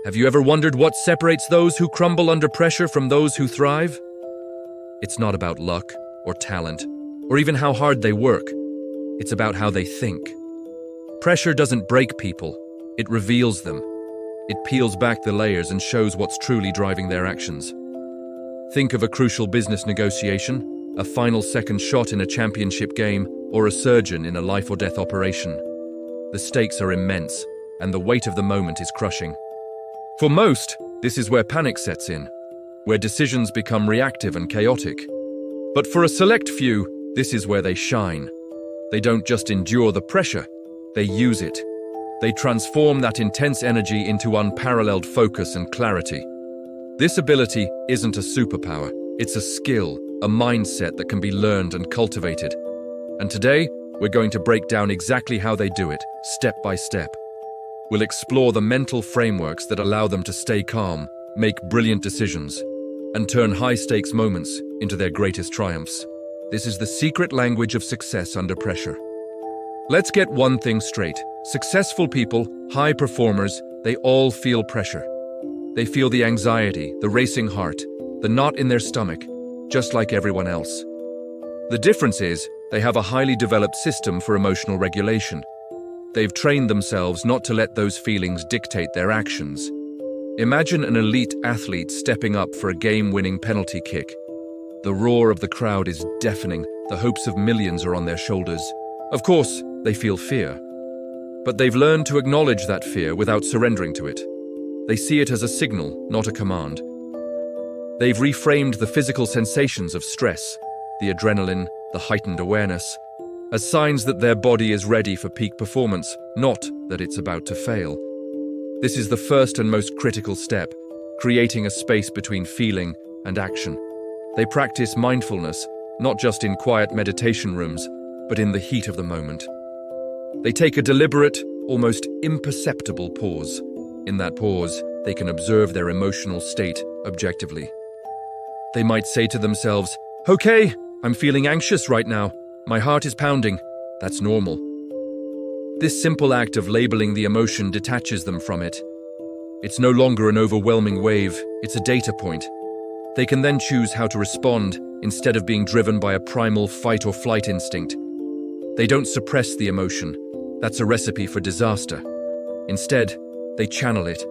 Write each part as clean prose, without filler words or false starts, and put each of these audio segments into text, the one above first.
Have you ever wondered what separates those who crumble under pressure from those who thrive? It's not about luck or talent or even how hard they work. It's about how they think. Pressure doesn't break people, it reveals them. It peels back the layers and shows what's truly driving their actions. Think of a crucial business negotiation, a final second shot in a championship game, or a surgeon in a life-or-death operation. The stakes are immense, and the weight of the moment is crushing. For most, this is where panic sets in, where decisions become reactive and chaotic. But for a select few, this is where they shine. They don't just endure the pressure, they use it. They transform that intense energy into unparalleled focus and clarity. This ability isn't a superpower, it's a skill, a mindset that can be learned and cultivated. And today, we're going to break down exactly how they do it, step by step. We'll explore the mental frameworks that allow them to stay calm, make brilliant decisions, and turn high-stakes moments into their greatest triumphs. This is the secret language of success under pressure. Let's get one thing straight. Successful people, high performers, they all feel pressure. They feel the anxiety, the racing heart, the knot in their stomach, just like everyone else. The difference is, they have a highly developed system for emotional regulation. They've trained themselves not to let those feelings dictate their actions. Imagine an elite athlete stepping up for a game-winning penalty kick. The roar of the crowd is deafening, the hopes of millions are on their shoulders. Of course, they feel fear. But they've learned to acknowledge that fear without surrendering to it. They see it as a signal, not a command. They've reframed the physical sensations of stress, the adrenaline, the heightened awareness, as signs that their body is ready for peak performance, not that it's about to fail. This is the first and most critical step, creating a space between feeling and action. They practice mindfulness, not just in quiet meditation rooms, but in the heat of the moment. They take a deliberate, almost imperceptible pause. In that pause, they can observe their emotional state objectively. They might say to themselves, "Okay, I'm feeling anxious right now. My heart is pounding. That's normal." This simple act of labeling the emotion detaches them from it. It's no longer an overwhelming wave, it's a data point. They can then choose how to respond instead of being driven by a primal fight-or-flight instinct. They don't suppress the emotion. That's a recipe for disaster. Instead, they channel it.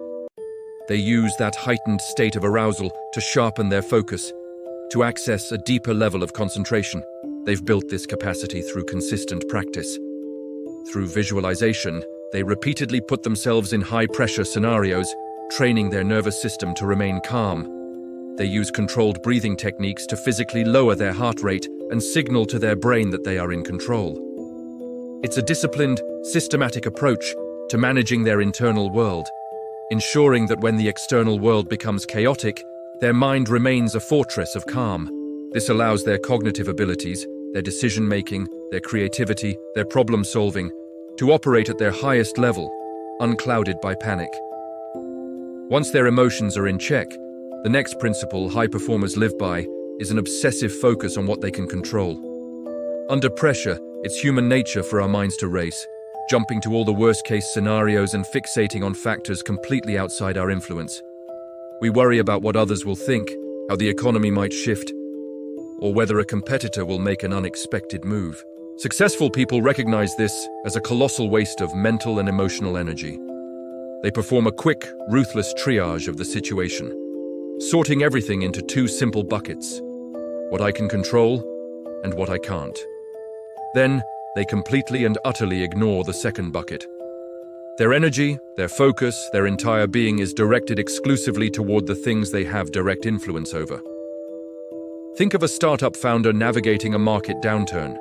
They use that heightened state of arousal to sharpen their focus, to access a deeper level of concentration. They've built this capacity through consistent practice. Through visualization, they repeatedly put themselves in high-pressure scenarios, training their nervous system to remain calm. They use controlled breathing techniques to physically lower their heart rate and signal to their brain that they are in control. It's a disciplined, systematic approach to managing their internal world, ensuring that when the external world becomes chaotic, their mind remains a fortress of calm. This allows their cognitive abilities, their decision-making, their creativity, their problem-solving, to operate at their highest level, unclouded by panic. Once their emotions are in check, the next principle high performers live by is an obsessive focus on what they can control. Under pressure, it's human nature for our minds to race, jumping to all the worst-case scenarios and fixating on factors completely outside our influence. We worry about what others will think, how the economy might shift, or whether a competitor will make an unexpected move. Successful people recognize this as a colossal waste of mental and emotional energy. They perform a quick, ruthless triage of the situation, sorting everything into two simple buckets: what I can control and what I can't. Then, they completely and utterly ignore the second bucket. Their energy, their focus, their entire being is directed exclusively toward the things they have direct influence over. Think of a startup founder navigating a market downturn.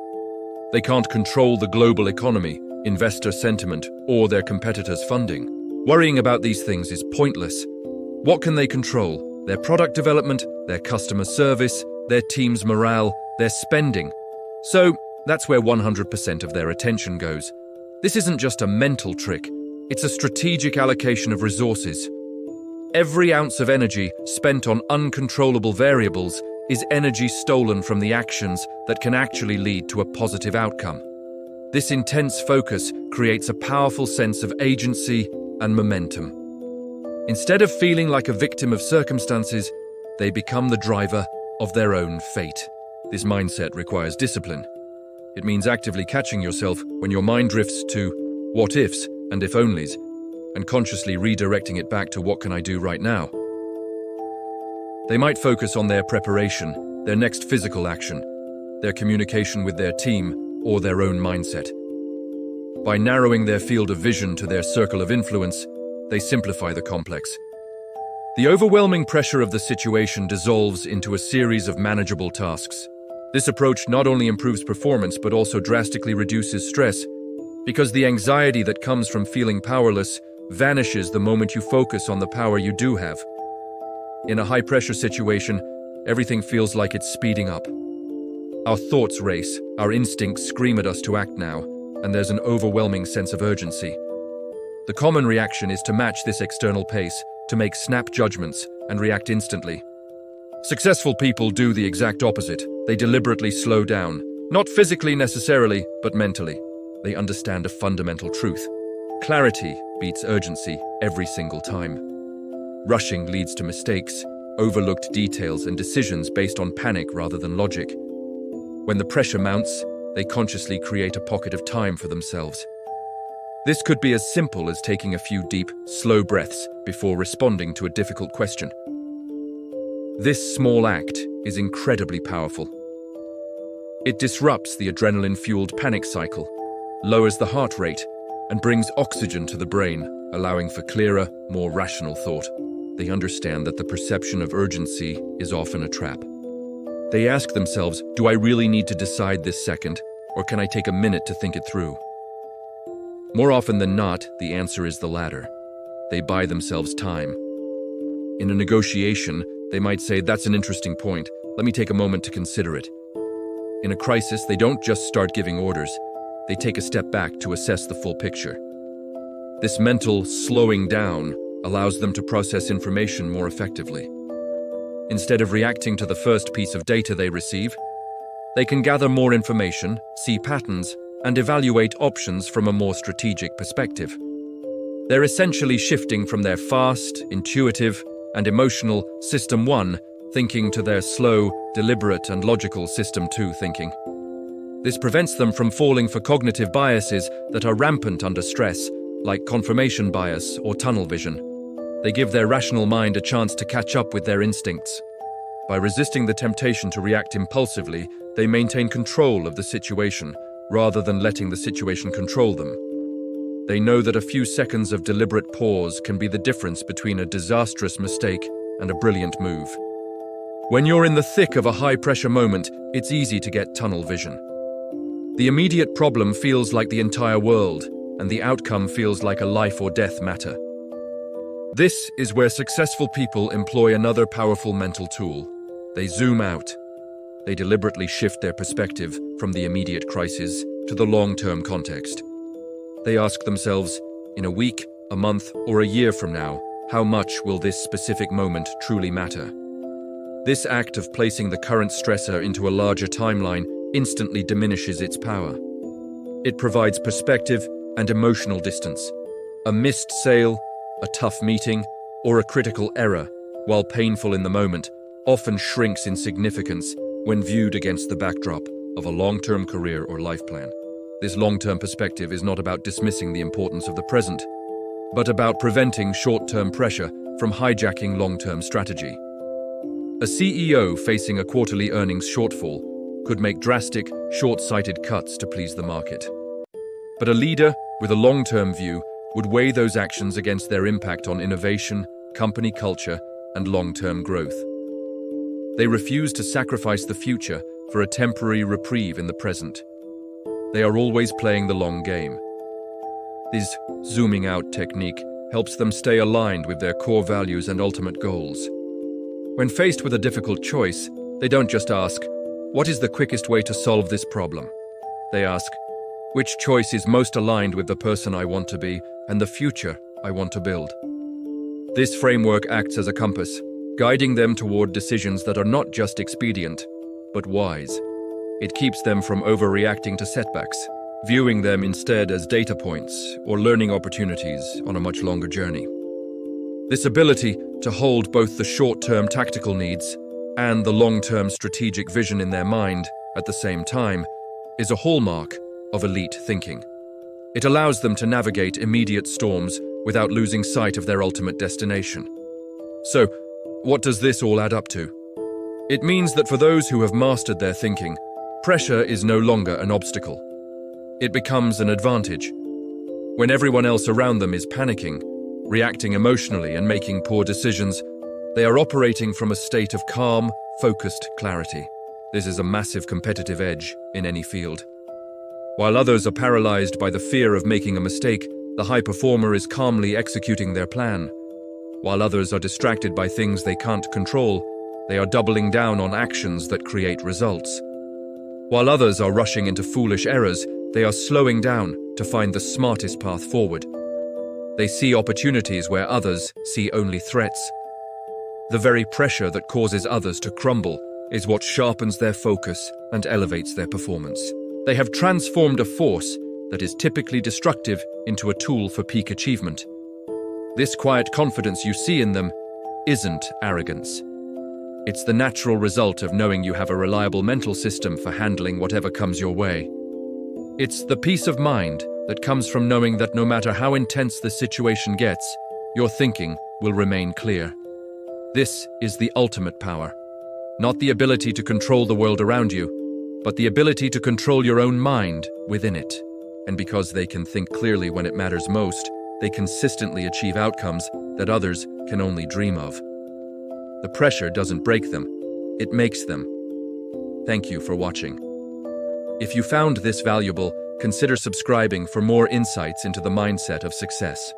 They can't control the global economy, investor sentiment, or their competitors' funding. Worrying about these things is pointless. What can they control? Their product development, their customer service, their team's morale, their spending. So, that's where 100% of their attention goes. This isn't just a mental trick, it's a strategic allocation of resources. Every ounce of energy spent on uncontrollable variables is energy stolen from the actions that can actually lead to a positive outcome. This intense focus creates a powerful sense of agency and momentum. Instead of feeling like a victim of circumstances, they become the driver of their own fate. This mindset requires discipline. It means actively catching yourself when your mind drifts to what ifs and if onlys, and consciously redirecting it back to what can I do right now. They might focus on their preparation, their next physical action, their communication with their team, or their own mindset. By narrowing their field of vision to their circle of influence, they simplify the complex. The overwhelming pressure of the situation dissolves into a series of manageable tasks. This approach not only improves performance but also drastically reduces stress, because the anxiety that comes from feeling powerless vanishes the moment you focus on the power you do have. In a high-pressure situation, everything feels like it's speeding up. Our thoughts race, our instincts scream at us to act now, and there's an overwhelming sense of urgency. The common reaction is to match this external pace, to make snap judgments and react instantly. Successful people do the exact opposite. They deliberately slow down, not physically necessarily, but mentally. They understand a fundamental truth. Clarity beats urgency every single time. Rushing leads to mistakes, overlooked details, and decisions based on panic rather than logic. When the pressure mounts, they consciously create a pocket of time for themselves. This could be as simple as taking a few deep, slow breaths before responding to a difficult question. This small act is incredibly powerful. It disrupts the adrenaline-fueled panic cycle, lowers the heart rate, and brings oxygen to the brain, allowing for clearer, more rational thought. They understand that the perception of urgency is often a trap. They ask themselves, do I really need to decide this second, or can I take a minute to think it through? More often than not, the answer is the latter. They buy themselves time. In a negotiation, they might say, that's an interesting point, let me take a moment to consider it. In a crisis, they don't just start giving orders, they take a step back to assess the full picture. This mental slowing down allows them to process information more effectively. Instead of reacting to the first piece of data they receive, they can gather more information, see patterns, and evaluate options from a more strategic perspective. They're essentially shifting from their fast, intuitive, and emotional System 1 thinking to their slow, deliberate, and logical System 2 thinking. This prevents them from falling for cognitive biases that are rampant under stress, like confirmation bias or tunnel vision. They give their rational mind a chance to catch up with their instincts. By resisting the temptation to react impulsively, they maintain control of the situation, rather than letting the situation control them. They know that a few seconds of deliberate pause can be the difference between a disastrous mistake and a brilliant move. When you're in the thick of a high-pressure moment, it's easy to get tunnel vision. The immediate problem feels like the entire world, and the outcome feels like a life or death matter. This is where successful people employ another powerful mental tool. They zoom out. They deliberately shift their perspective from the immediate crisis to the long-term context. They ask themselves, in a week, a month, or a year from now, how much will this specific moment truly matter? This act of placing the current stressor into a larger timeline instantly diminishes its power. It provides perspective and emotional distance. A missed sale, a tough meeting, or a critical error, while painful in the moment, often shrinks in significance when viewed against the backdrop of a long-term career or life plan. This long-term perspective is not about dismissing the importance of the present, but about preventing short-term pressure from hijacking long-term strategy. A CEO facing a quarterly earnings shortfall could make drastic, short-sighted cuts to please the market. But a leader with a long-term view would weigh those actions against their impact on innovation, company culture, and long-term growth. They refuse to sacrifice the future for a temporary reprieve in the present. They are always playing the long game. This zooming out technique helps them stay aligned with their core values and ultimate goals. When faced with a difficult choice, they don't just ask, what is the quickest way to solve this problem? They ask, which choice is most aligned with the person I want to be and the future I want to build? This framework acts as a compass, guiding them toward decisions that are not just expedient, but wise. It keeps them from overreacting to setbacks, viewing them instead as data points or learning opportunities on a much longer journey. This ability to hold both the short-term tactical needs and the long-term strategic vision in their mind at the same time is a hallmark of elite thinking. It allows them to navigate immediate storms without losing sight of their ultimate destination. So, what does this all add up to? It means that for those who have mastered their thinking, pressure is no longer an obstacle. It becomes an advantage. When everyone else around them is panicking, reacting emotionally and making poor decisions, they are operating from a state of calm, focused clarity. This is a massive competitive edge in any field. While others are paralyzed by the fear of making a mistake, the high performer is calmly executing their plan. While others are distracted by things they can't control, they are doubling down on actions that create results. While others are rushing into foolish errors, they are slowing down to find the smartest path forward. They see opportunities where others see only threats. The very pressure that causes others to crumble is what sharpens their focus and elevates their performance. They have transformed a force that is typically destructive into a tool for peak achievement. This quiet confidence you see in them isn't arrogance. It's the natural result of knowing you have a reliable mental system for handling whatever comes your way. It's the peace of mind that comes from knowing that no matter how intense the situation gets, your thinking will remain clear. This is the ultimate power. Not the ability to control the world around you, but the ability to control your own mind within it. And because they can think clearly when it matters most, they consistently achieve outcomes that others can only dream of. The pressure doesn't break them, it makes them. Thank you for watching. If you found this valuable, consider subscribing for more insights into the mindset of success.